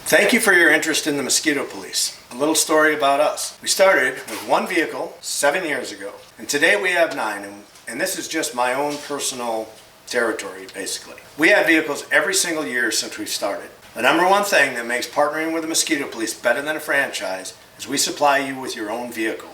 Thank you for your interest in the Mosquito Police. A little story about us. We started with one vehicle 7 years ago, and today we have 9, and this is just my own personal territory, basically. We have vehicles every single year since we've started. The number one thing that makes partnering with the Mosquito Police better than a franchise is we supply you with your own vehicle.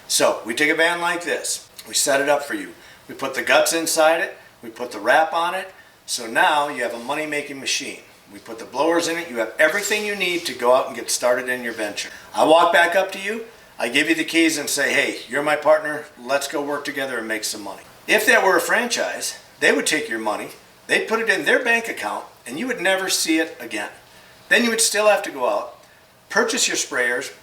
So we take a van like this, we set it up for you. We put the guts inside it, we put the wrap on it, so now you have a money-making machine. We put the blowers in it, you have everything you need to go out and get started in your venture. I walk back up to you, I give you the keys and say, hey, you're my partner, let's go work together and make some money. If that were a franchise, they would take your money, they'd put it in their bank account, and you would never see it again. Then you would still have to go out, purchase your sprayers,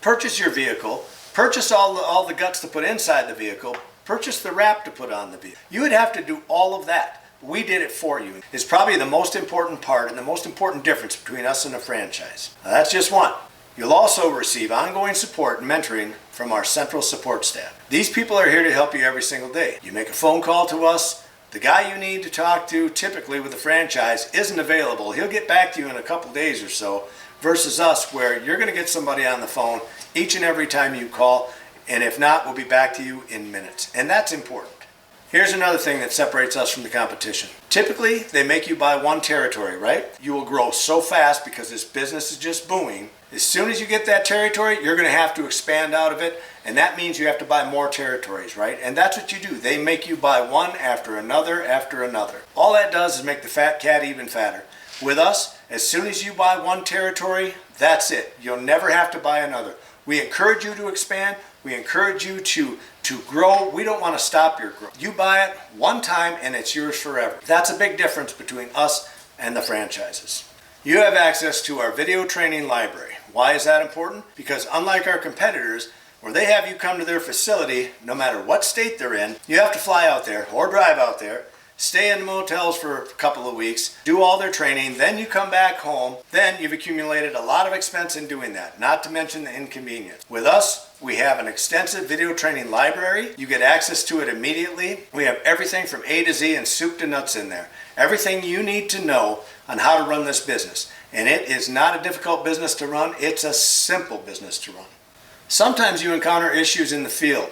purchase your vehicle, purchase all the guts to put inside the vehicle, purchase the wrap to put on the vehicle. You would have to do all of that. We did it for you. It's probably the most important part and the most important difference between us and a franchise. Now, that's just one. You'll also receive ongoing support and mentoring from our central support staff. These people are here to help you every single day. You make a phone call to us, the guy you need to talk to, typically with a franchise, isn't available. He'll get back to you in a couple days or so, versus us where you're going to get somebody on the phone each and every time you call, and if not, we'll be back to you in minutes. And that's important. Here's another thing that separates us from the competition. Typically, they make you buy one territory, right? You will grow so fast because this business is just booming. As soon as you get that territory, you're going to have to expand out of it, and that means you have to buy more territories, right? And that's what you do. They make you buy one after another after another. All that does is make the fat cat even fatter. With us, as soon as you buy one territory, that's it. You'll never have to buy another. We encourage you to expand. We encourage you to grow. We don't want to stop your growth. You buy it one time and it's yours forever. That's a big difference between us and the franchises. You have access to our video training library. Why is that important? Because unlike our competitors, where they have you come to their facility, no matter what state they're in, you have to fly out there or drive out there, stay in motels for a couple of weeks, do all their training, then you come back home, then you've accumulated a lot of expense in doing that, not to mention the inconvenience. With us, we have an extensive video training library. You get access to it immediately. We have everything from A to Z and soup to nuts in there. Everything you need to know on how to run this business. And it is not a difficult business to run, it's a simple business to run. Sometimes you encounter issues in the field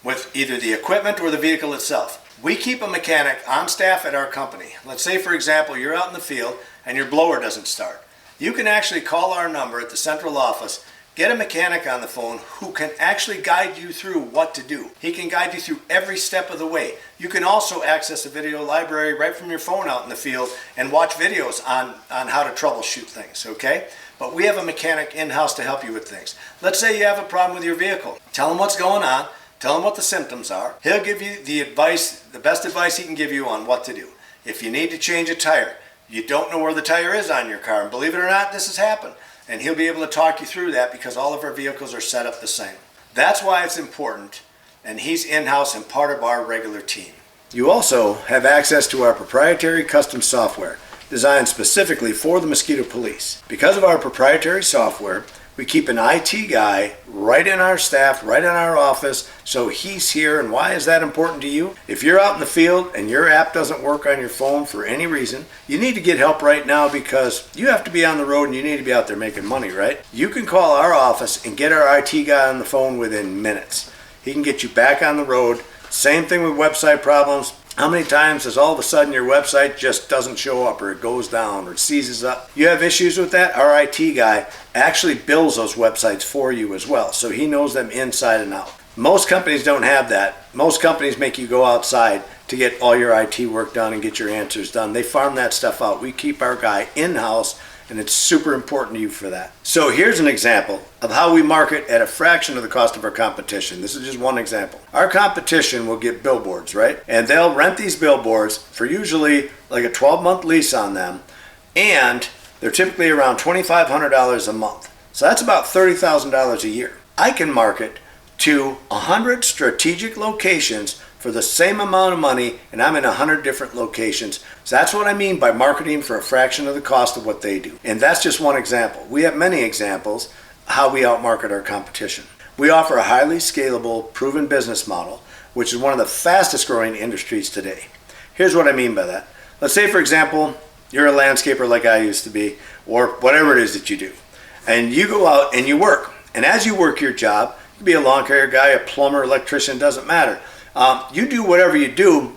with either the equipment or the vehicle itself. We keep a mechanic on staff at our company. Let's say, for example, you're out in the field and your blower doesn't start. You can actually call our number at the central office, get a mechanic on the phone who can actually guide you through what to do. He can guide you through every step of the way. You can also access a video library right from your phone out in the field and watch videos on how to troubleshoot things, okay? But we have a mechanic in-house to help you with things. Let's say you have a problem with your vehicle. Tell him what's going on. Tell him what the symptoms are. He'll give you the advice, the best advice he can give you on what to do. If you need to change a tire, you don't know where the tire is on your car, and believe it or not, this has happened. And he'll be able to talk you through that because all of our vehicles are set up the same. That's why it's important, and he's in-house and part of our regular team. You also have access to our proprietary custom software designed specifically for the Mosquito Police. Because of our proprietary software, we keep an IT guy right in our staff, right in our office, so he's here. And why is that important to you? If you're out in the field and your app doesn't work on your phone for any reason, you need to get help right now because you have to be on the road and you need to be out there making money, right? You can call our office and get our IT guy on the phone within minutes. He can get you back on the road. Same thing with website problems. How many times does all of a sudden your website just doesn't show up or it goes down or it seizes up? You have issues with that? Our IT guy actually builds those websites for you as well, so he knows them inside and out. Most companies don't have that. Most companies make you go outside to get all your IT work done and get your answers done. They farm that stuff out. We keep our guy in-house, and it's super important to you for that. So here's an example of how we market at a fraction of the cost of our competition. This is just one example. Our competition will get billboards, right? And they'll rent these billboards for usually like a 12-month lease on them, and they're typically around $2,500 a month. So that's about $30,000 a year. I can market to 100 strategic locations for the same amount of money, and I'm in 100 different locations. So that's what I mean by marketing for a fraction of the cost of what they do. And that's just one example. We have many examples how we outmarket our competition. We offer a highly scalable, proven business model, which is one of the fastest growing industries today. Here's what I mean by that. Let's say, for example, you're a landscaper like I used to be. or whatever it is that you do. And you go out and you work. And as you work your job, you can be a lawn care guy, a plumber, electrician, doesn't matter. You do whatever you do,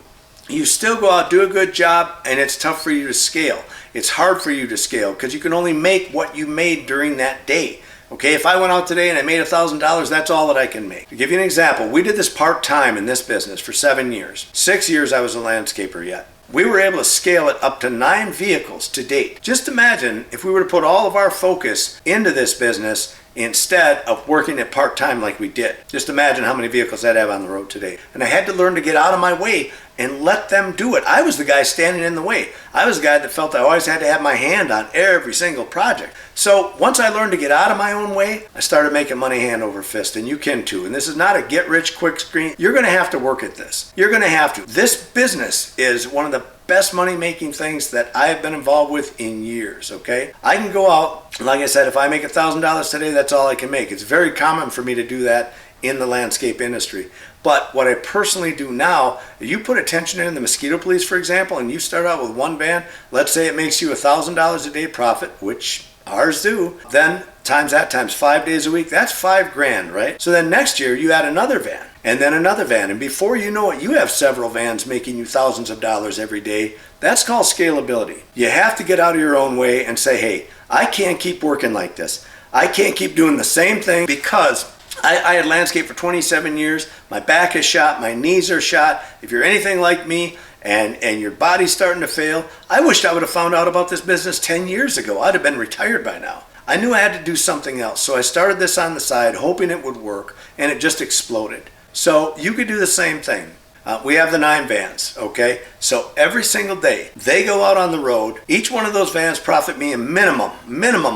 you still go out, do a good job, and it's tough for you to scale. It's hard for you to scale because you can only make what you made during that day. Okay, if I went out today and I made $1,000, that's all that I can make. To give you an example, we did this part-time in this business for 7 years. 6 years I was a landscaper yet. We were able to scale it up to 9 vehicles to date. Just imagine if we were to put all of our focus into this business instead of working it part-time like we did. Just imagine how many vehicles I'd have on the road today. And I had to learn to get out of my way and let them do it. I was the guy standing in the way. I was the guy that felt I always had to have my hand on every single project. So once I learned to get out of my own way, I started making money hand over fist, and you can too. And this is not a get-rich-quick scheme. You're going to have to work at this. You're going to have to. This business is one of the best money-making things that I have been involved with in years, okay? I can go out, like I said, if I make $1,000 today, that's all I can make. It's very common for me to do that in the landscape industry. But what I personally do now, you put attention in the mosquito police, for example, and you start out with one van, let's say it makes you $1,000 a day profit, which ours do, then times that times 5 days a week, that's $5,000, right? So then next year you add another van and then another van, and before you know it, you have several vans making you thousands of dollars every day. That's called scalability. You have to get out of your own way and say, hey, I can't keep working like this. I can't keep doing the same thing because I had landscaped for 27 years. My back is shot, my knees are shot. If you're anything like me and your body's starting to fail, I wished I would have found out about this business 10 years ago. I'd have been retired by now. I knew I had to do something else. So I started this on the side, hoping it would work, and it just exploded. So you could do the same thing. We have the 9 vans, okay? So every single day, they go out on the road. Each one of those vans profit me a minimum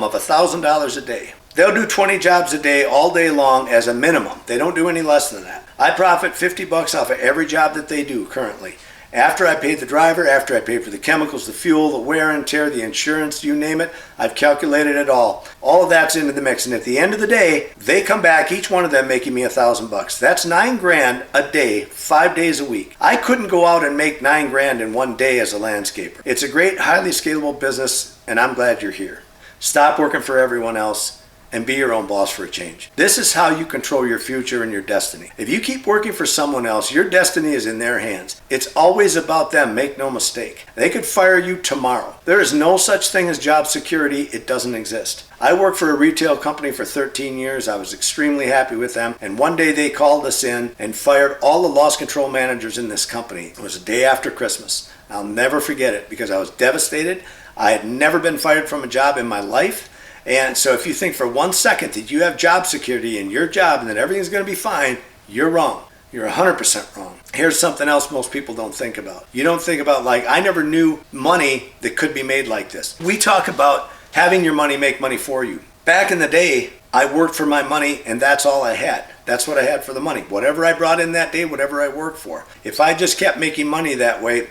of $1,000 a day. They'll do 20 jobs a day all day long as a minimum. They don't do any less than that. I profit $50 off of every job that they do currently. After I pay the driver, after I pay for the chemicals, the fuel, the wear and tear, the insurance, you name it, I've calculated it all. All of that's into the mix. And at the end of the day, they come back, each one of them making me $1,000. That's $9,000 a day, 5 days a week. I couldn't go out and make $9,000 in one day as a landscaper. It's a great, highly scalable business, and I'm glad you're here. Stop working for everyone else and be your own boss for a change. This is how you control your future and your destiny. If you keep working for someone else, your destiny is in their hands. It's always about them, make no mistake. They could fire you tomorrow. There is no such thing as job security. It doesn't exist. I worked for a retail company for 13 years. I was extremely happy with them. And one day they called us in and fired all the loss control managers in this company. It was a day after Christmas. I'll never forget it because I was devastated. I had never been fired from a job in my life. And so if you think for 1 second that you have job security in your job and that everything's going to be fine, you're wrong. You're 100% wrong. Here's something else most people don't think about. You don't think about, like, I never knew money that could be made like this. We talk about having your money make money for you. Back in the day, I worked for my money and that's all I had. That's what I had for the money. Whatever I brought in that day, whatever I worked for. If I just kept making money that way,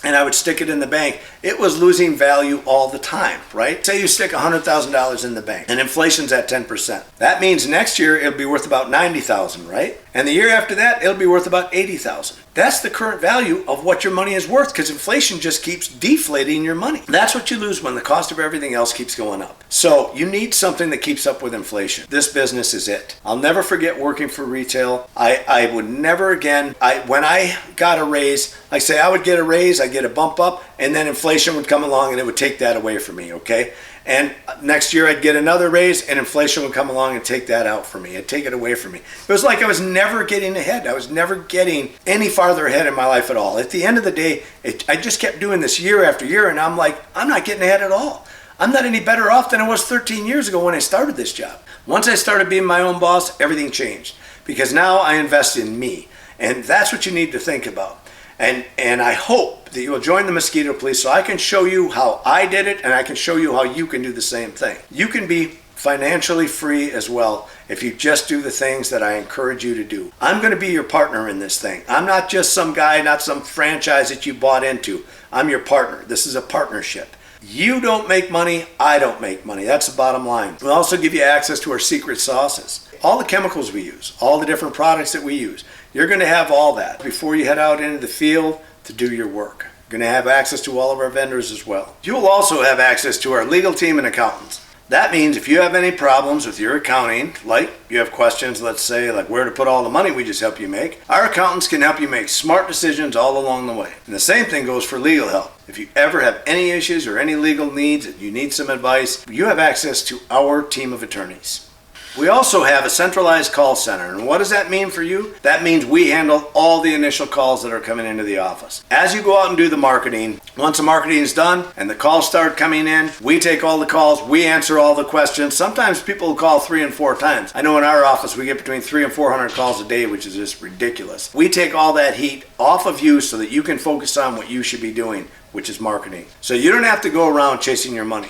and I would stick it in the bank, it was losing value all the time, right? Say you stick $100,000 in the bank and inflation's at 10%. That means next year it'll be worth about $90,000, right? And the year after that, it'll be worth about $80,000. That's the current value of what your money is worth because inflation just keeps deflating your money. That's what you lose when the cost of everything else keeps going up. So you need something that keeps up with inflation. This business is it. I'll never forget working for retail. I would never again, when I got a raise, like say I would get a raise, I'd get a bump up, and then inflation would come along and it would take that away from me, okay? And next year I'd get another raise and inflation would come along and take that out from me. It'd take it away from me. It was like I was never getting ahead. I was never getting any farther ahead in my life at all. At the end of the day, I just kept doing this year after year and I'm like, I'm not getting ahead at all. I'm not any better off than I was 13 years ago when I started this job. Once I started being my own boss, everything changed because now I invest in me. And that's what you need to think about. And I hope that you will join the mosquito police so I can show you how I did it and I can show you how you can do the same thing. You can be financially free as well if you just do the things that I encourage you to do. I'm going to be your partner in this thing. I'm not just some guy, not some franchise that you bought into. I'm your partner. This is a partnership. You don't make money, I don't make money. That's the bottom line. We'll also give you access to our secret sauces. All the chemicals we use, all the different products that we use. You're going to have all that before you head out into the field to do your work. You're going to have access to all of our vendors as well. You will also have access to our legal team and accountants. That means if you have any problems with your accounting, like you have questions, let's say, like where to put all the money we just helped you make, our accountants can help you make smart decisions all along the way. And the same thing goes for legal help. If you ever have any issues or any legal needs, and you need some advice, you have access to our team of attorneys. We also have a centralized call center. And what does that mean for you? That means we handle all the initial calls that are coming into the office. As you go out and do the marketing, once the marketing is done and the calls start coming in, we take all the calls, we answer all the questions. Sometimes people will call 3 and 4 times. I know in our office we get between 300 and 400 calls a day, which is just ridiculous. We take all that heat off of you so that you can focus on what you should be doing, which is marketing. So you don't have to go around chasing your money.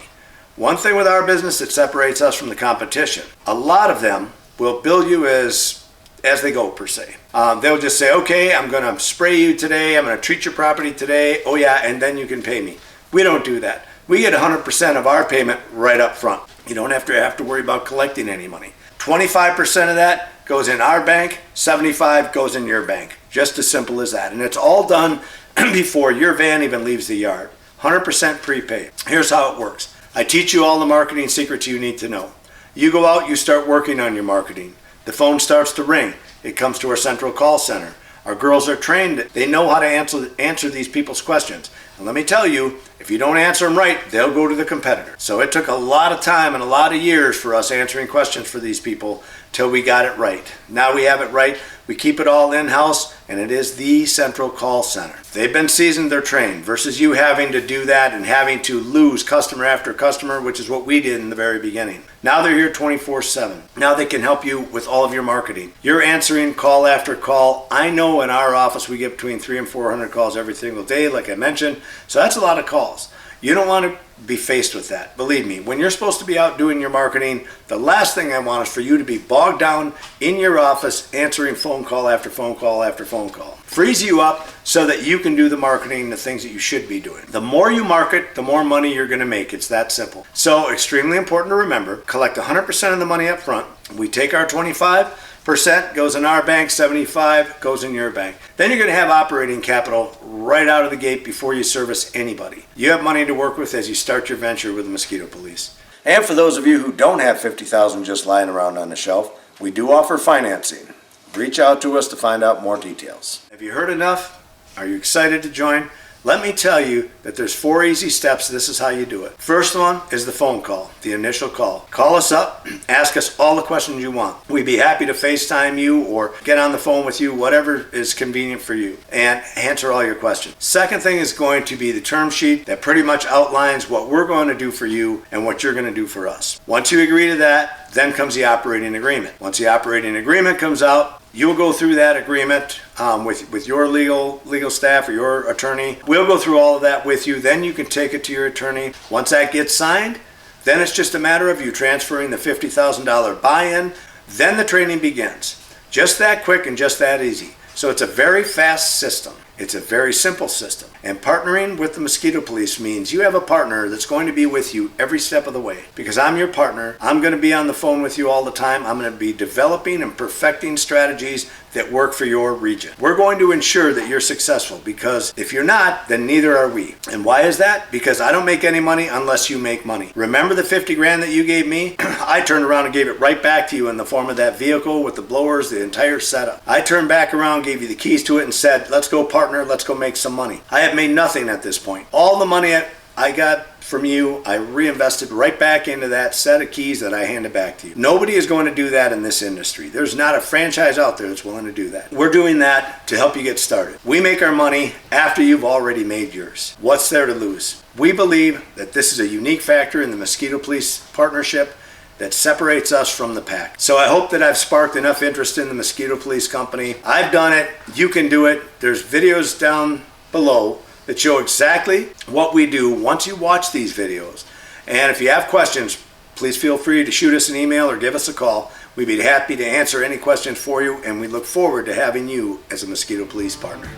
One thing with our business that separates us from the competition, a lot of them will bill you as they go, per se. They'll just say, okay, I'm going to spray you today, I'm going to treat your property today, oh yeah, and then you can pay me. We don't do that. We get 100% of our payment right up front. You don't have to worry about collecting any money. 25% of that goes in our bank, 75% goes in your bank. Just as simple as that. And it's all done before your van even leaves the yard. 100% prepaid. Here's how it works. I teach you all the marketing secrets you need to know. You go out, you start working on your marketing. The phone starts to ring. It comes to our central call center. Our girls are trained. They know how to answer these people's questions. And let me tell you, if you don't answer them right, they'll go to the competitor. So it took a lot of time and a lot of years for us answering questions for these people till we got it right. Now we have it right. We keep it all in-house, and it is the central call center. They've been seasoned, they're trained, versus you having to do that and having to lose customer after customer, which is what we did in the very beginning. Now they're here 24/7. Now they can help you with all of your marketing. You're answering call after call. I know in our office we get between 300 and 400 calls every single day, like I mentioned. So that's a lot of calls. You don't want to be faced with that. Believe me, when you're supposed to be out doing your marketing, the last thing I want is for you to be bogged down in your office answering phone call after phone call after phone call. Frees you up so that you can do the marketing, the things that you should be doing. The more you market, the more money you're going to make. It's that simple. So extremely important to remember, collect 100% of the money up front. We take our 25%, goes in our bank, 75% goes in your bank. Then you're going to have operating capital right out of the gate before you service anybody. You have money to work with as you start your venture with the mosquito police. And for those of you who don't have $50,000 just lying around on the shelf, we do offer financing. Reach out to us to find out more details. Have you heard enough? Are you excited to join? Let me tell you that there's 4 easy steps. This is how you do it. First one is the phone call, the initial call. Call us up, ask us all the questions you want. We'd be happy to FaceTime you or get on the phone with you, whatever is convenient for you, and answer all your questions. Second thing is going to be the term sheet that pretty much outlines what we're going to do for you and what you're going to do for us. Once you agree to that, then comes the operating agreement. Once the operating agreement comes out, you'll go through that agreement with your legal staff or your attorney. We'll go through all of that with you. Then you can take it to your attorney. Once that gets signed, then it's just a matter of you transferring the $50,000 buy-in. Then the training begins. Just that quick and just that easy. So it's a very fast system. It's a very simple system. And partnering with the mosquito police means you have a partner that's going to be with you every step of the way. Because I'm your partner, I'm going to be on the phone with you all the time. I'm going to be developing and perfecting strategies that work for your region. We're going to ensure that you're successful, because if you're not, then neither are we. And why is that? Because I don't make any money unless you make money. Remember the 50 grand that you gave me? I turned around and gave it right back to you in the form of that vehicle with the blowers, the entire setup. I turned back around, gave you the keys to it, and said, let's go partner, let's go make some money. I have made nothing at this point. All the money I got from you, I reinvested right back into that set of keys that I handed back to you. Nobody is going to do that in this industry. There's not a franchise out there that's willing to do that. We're doing that to help you get started. We make our money after you've already made yours. What's there to lose? We believe that this is a unique factor in the mosquito police partnership that separates us from the pack. So I hope that I've sparked enough interest in the mosquito police company. I've done it. You can do it. There's videos down below that show exactly what we do once you watch these videos. And if you have questions, please feel free to shoot us an email or give us a call. We'd be happy to answer any questions for you, and we look forward to having you as a mosquito police partner.